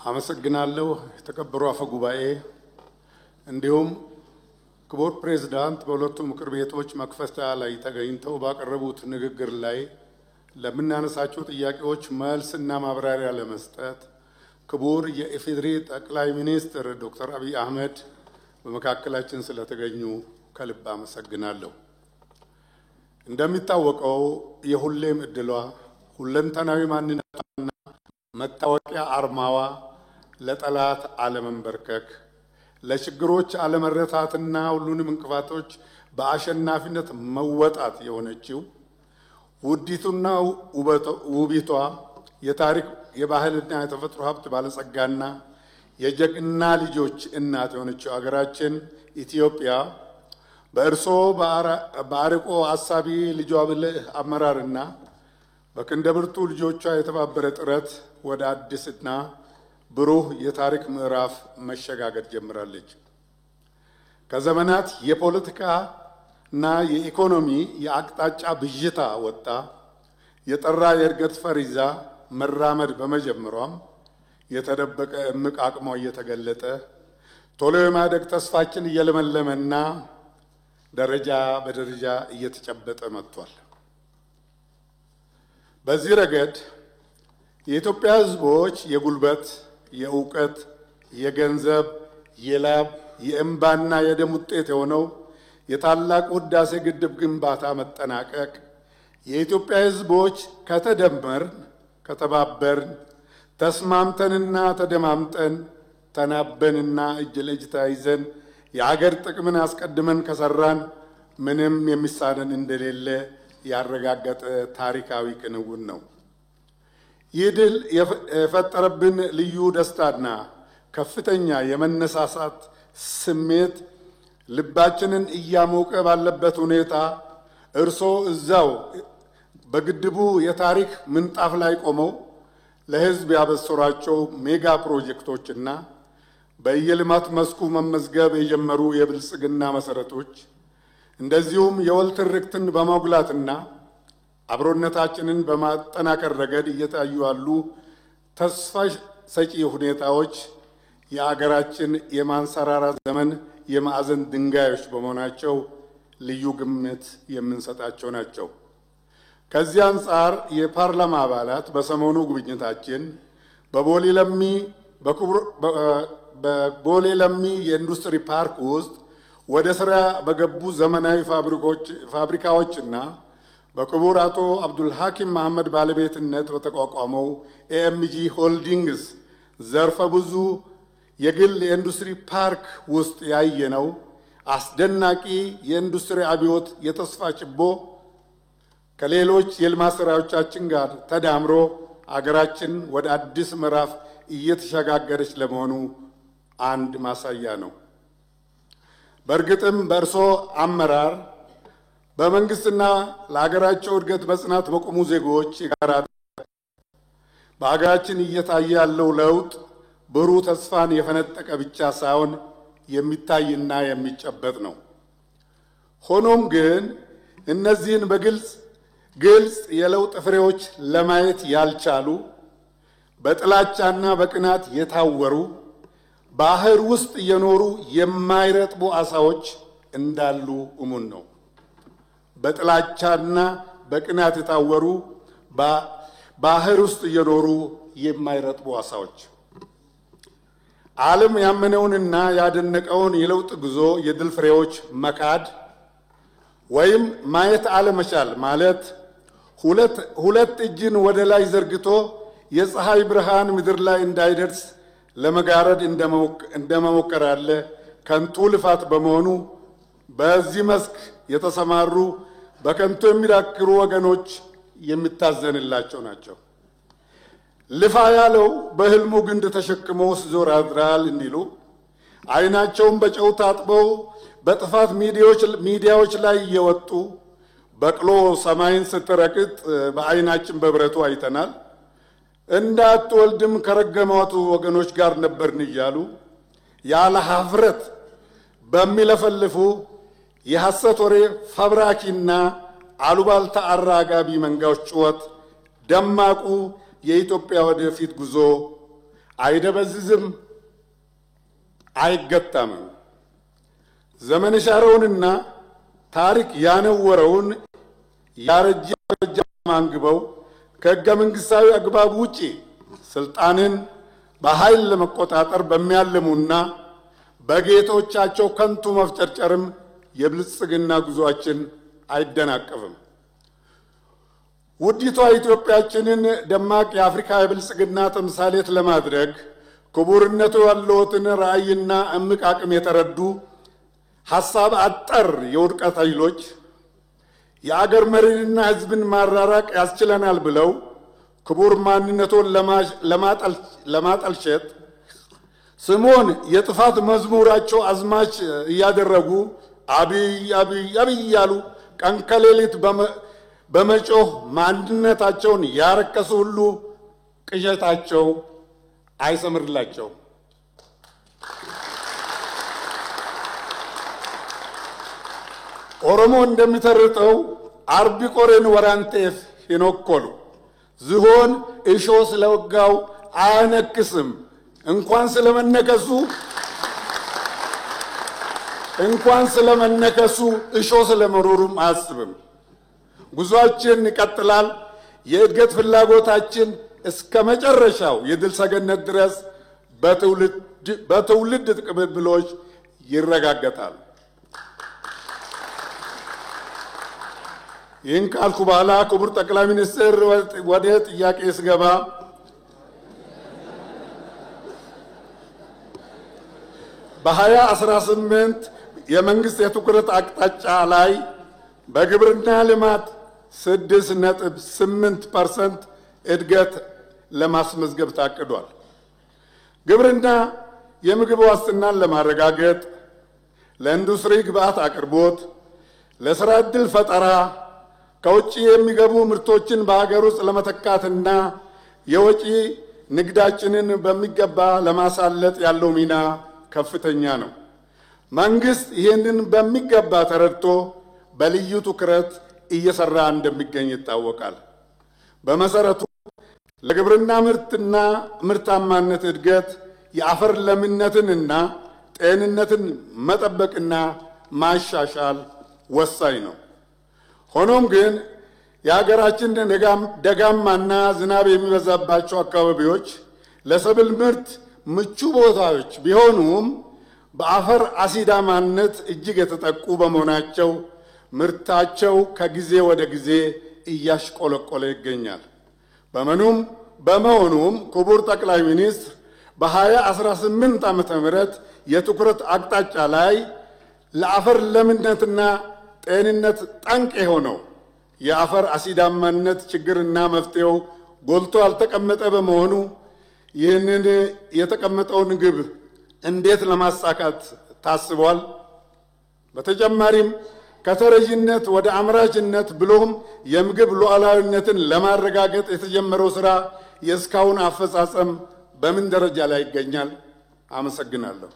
አመሰግናለሁ የተከበሩ አፈ ጉባኤ እንዲሁም ክቡር ፕሬዝዳንት በሁለቱ ምክር ቤቶች መክፈቻ ላይ ተገኝተው ባቀረቡት ንግግር ላይ ለምናነሳቸው ጥያቄዎች መልስና ማብራሪያ ለመስጠት ክቡር የኢፌዴሪ ጠቅላይ ሚኒስትር ዶክተር አብይ አህመድ በመካከላችን ስለተገኙ ከልብ አመሰግናለሁ። እንደሚታወቀው የሁሌም እድሏ ሁለንተናዊ ማንነቷና መታወቂያ አርማዋ ለጠላት አለመንበርከክ ለችግሮች አለመረታትና ሁሉንም እንቅፋቶች በአሸናፊነት መወጣት የሆነችው ውዲቱና ውቢቷ የታሪክ የባህልና የተፈጥሮ ሀብት ባለጸጋና የጀግና ልጆች እናት የሆነችው ሀገራችን ኢትዮጵያ በእርሶ በአርቆ አሳቢ ልጇ ብልህ አመራርና በክንደብርቱ ልጆቿ የተባበረ ጥረት ወደ አዲስና ብሩህ የታሪክ ምዕራፍ መሸጋገር ጀምራለች። ከዘመናት የፖለቲካና የኢኮኖሚ የአቅጣጫ ብዥታ ወጣ የጠራ የእድገት ፈሪዛ መራመድ በመጀመሯም የተደበቀ እምቅ አቅሟ እየተገለጠ ቶሎ የማደግ ተስፋችን እየለመለመና ደረጃ በደረጃ እየተጨበጠ መጥቷል። በዚህ ረገድ የኢትዮጵያ ሕዝቦች የጉልበት የእውቀት የገንዘብ የላብ የእንባና የደም ውጤት የሆነው የታላቁ ህዳሴ ግድብ ግንባታ መጠናቀቅ የኢትዮጵያ ሕዝቦች ከተደመርን ከተባበርን ተስማምተንና ተደማምጠን ተናበንና እጅ ለእጅ ተያይዘን የአገር ጥቅምን አስቀድመን ከሰራን ምንም የሚሳነን እንደሌለ ያረጋገጠ ታሪካዊ ክንውን ነው። ይህ ድል የፈጠረብን ልዩ ደስታና ከፍተኛ የመነሳሳት ስሜት ልባችንን እያሞቀ ባለበት ሁኔታ እርሶ እዛው በግድቡ የታሪክ ምንጣፍ ላይ ቆመው ለህዝብ ያበሰሯቸው ሜጋ ፕሮጀክቶችና በየልማት መስኩ መመዝገብ የጀመሩ የብልጽግና መሰረቶች እንደዚሁም የወል ትርክትን በማጉላትና አብሮነታችንን በማጠናከር ረገድ እየታዩ ያሉ ተስፋ ሰጪ ሁኔታዎች የአገራችን የማንሰራራት ዘመን የማዕዘን ድንጋዮች በመሆናቸው ልዩ ግምት የምንሰጣቸው ናቸው። ከዚህ አንጻር የፓርላማ አባላት በሰሞኑ ጉብኝታችን በቦሌ ለሚ የኢንዱስትሪ ፓርክ ውስጥ ወደ ስራ በገቡ ዘመናዊ ፋብሪካዎችና በክቡር አቶ አብዱል ሐኪም መሐመድ ባለቤትነት በተቋቋመው ኤኤምጂ ሆልዲንግስ ዘርፈ ብዙ የግል የኢንዱስትሪ ፓርክ ውስጥ ያየነው አስደናቂ የኢንዱስትሪ አብዮት የተስፋ ችቦ ከሌሎች የልማት ስራዎቻችን ጋር ተዳምሮ አገራችን ወደ አዲስ ምዕራፍ እየተሸጋገረች ለመሆኑ አንድ ማሳያ ነው። በእርግጥም በእርሶ አመራር በመንግስትና ለሀገራቸው እድገት በጽናት በቆሙ ዜጎች የጋራ በሀገራችን እየታየ ያለው ለውጥ ብሩህ ተስፋን የፈነጠቀ ብቻ ሳይሆን የሚታይና የሚጨበጥ ነው። ሆኖም ግን እነዚህን በግልጽ የለውጥ ፍሬዎች ለማየት ያልቻሉ በጥላቻና በቅናት የታወሩ ባህር ውስጥ የኖሩ የማይረጥቡ አሳዎች እንዳሉ እሙን ነው። በጥላቻና በቅናት የታወሩ ባህር ውስጥ የኖሩ የማይረጥቡ አሳዎች ዓለም ያመነውንና ያደነቀውን የለውጥ ጉዞ የድል ፍሬዎች መካድ ወይም ማየት አለመቻል ማለት ሁለት እጅን ወደ ላይ ዘርግቶ የፀሐይ ብርሃን ምድር ላይ እንዳይደርስ ለመጋረድ እንደመሞከር ያለ ከንቱ ልፋት በመሆኑ በዚህ መስክ የተሰማሩ በከንቱ የሚዳክሩ ወገኖች የሚታዘንላቸው ናቸው። ልፋ ያለው በህልሙ ግንድ ተሸክሞ ሲዞር ያድራል እንዲሉ አይናቸውን በጨው ታጥበው በጥፋት ሚዲያዎች ላይ እየወጡ በቅሎ ሰማይን ስትረቅጥ በአይናችን በብረቱ አይተናል። እንዳትወልድም ከረገሟቱ ወገኖች ጋር ነበርን እያሉ ያለ ሀፍረት በሚለፈልፉ የሐሰት ወሬ ፈብራኪና አሉባልታ አራጋቢ መንጋዎች ጩኸት ደማቁ የኢትዮጵያ ወደፊት ጉዞ አይደበዝዝም፣ አይገታም። ዘመን ሻረውንና ታሪክ ያነወረውን ያረጀ ማንግበው ከሕገ መንግሥታዊ አግባብ ውጪ ስልጣንን በኃይል ለመቆጣጠር በሚያልሙና በጌቶቻቸው ከንቱ መፍጨርጨርም የብልጽግና ጉዟችን አይደናቀፍም። ውዲቷ ኢትዮጵያችንን ደማቅ የአፍሪካ የብልጽግና ተምሳሌት ለማድረግ ክቡርነቱ ያለዎትን ራዕይና እምቅ አቅም የተረዱ ሐሳብ አጠር የውድቀት ኃይሎች የአገር መሪንና ሕዝብን ማራራቅ ያስችለናል ብለው ክቡር ማንነቱን ለማጠልሸት ስሙን የጥፋት መዝሙራቸው አዝማች እያደረጉ አብይ አብይ አብይ እያሉ ቀን ከሌሊት በመጮህ ማንነታቸውን ያረከሱ ሁሉ ቅዠታቸው አይሰምርላቸው። ኦሮሞ እንደሚተርተው አርቢ ቆሬን ወራንቴፍ ሂኖኮሉ ዝሆን እሾ ስለወጋው አያነክስም። እንኳን ስለመነከሱ እሾ ስለመሮሩም አያስብም። ጉዟችን ይቀጥላል። የእድገት ፍላጎታችን እስከ መጨረሻው የድል ሰገነት ድረስ በትውልድ ቅብብሎች ይረጋገጣል። ይህን ካልኩ በኋላ ክቡር ጠቅላይ ሚኒስትር ወደ ጥያቄ ስገባ በ2018 የመንግስት የትኩረት አቅጣጫ ላይ በግብርና ልማት 6.8% እድገት ለማስመዝገብ ታቅዷል። ግብርና የምግብ ዋስትናን ለማረጋገጥ፣ ለኢንዱስትሪ ግብዓት አቅርቦት፣ ለሥራ ዕድል ፈጠራ፣ ከውጭ የሚገቡ ምርቶችን በሀገር ውስጥ ለመተካትና የወጪ ንግዳችንን በሚገባ ለማሳለጥ ያለው ሚና ከፍተኛ ነው። መንግስት ይህንን በሚገባ ተረድቶ በልዩ ትኩረት እየሰራ እንደሚገኝ ይታወቃል። በመሰረቱ ለግብርና ምርትና ምርታማነት እድገት የአፈር ለምነትንና ጤንነትን መጠበቅና ማሻሻል ወሳኝ ነው። ሆኖም ግን የሀገራችን ደጋማና ዝናብ የሚበዛባቸው አካባቢዎች ለሰብል ምርት ምቹ ቦታዎች ቢሆኑም በአፈር አሲዳማነት እጅግ የተጠቁ በመሆናቸው ምርታቸው ከጊዜ ወደ ጊዜ እያሽቆለቆለ ይገኛል። በመሆኑም ክቡር ጠቅላይ ሚኒስትር በ2018 ዓ.ም የትኩረት አቅጣጫ ላይ ለአፈር ለምነትና ጤንነት ጠንቅ የሆነው የአፈር አሲዳማነት ችግርና መፍትሄው ጎልቶ ያልተቀመጠ በመሆኑ ይህንን የተቀመጠውን ግብ እንዴት ለማሳካት ታስቧል? በተጨማሪም ከተረጂነት ወደ አምራችነት ብሎም የምግብ ሉዓላዊነትን ለማረጋገጥ የተጀመረው ስራ የእስካሁን አፈጻጸም በምን ደረጃ ላይ ይገኛል? አመሰግናለሁ።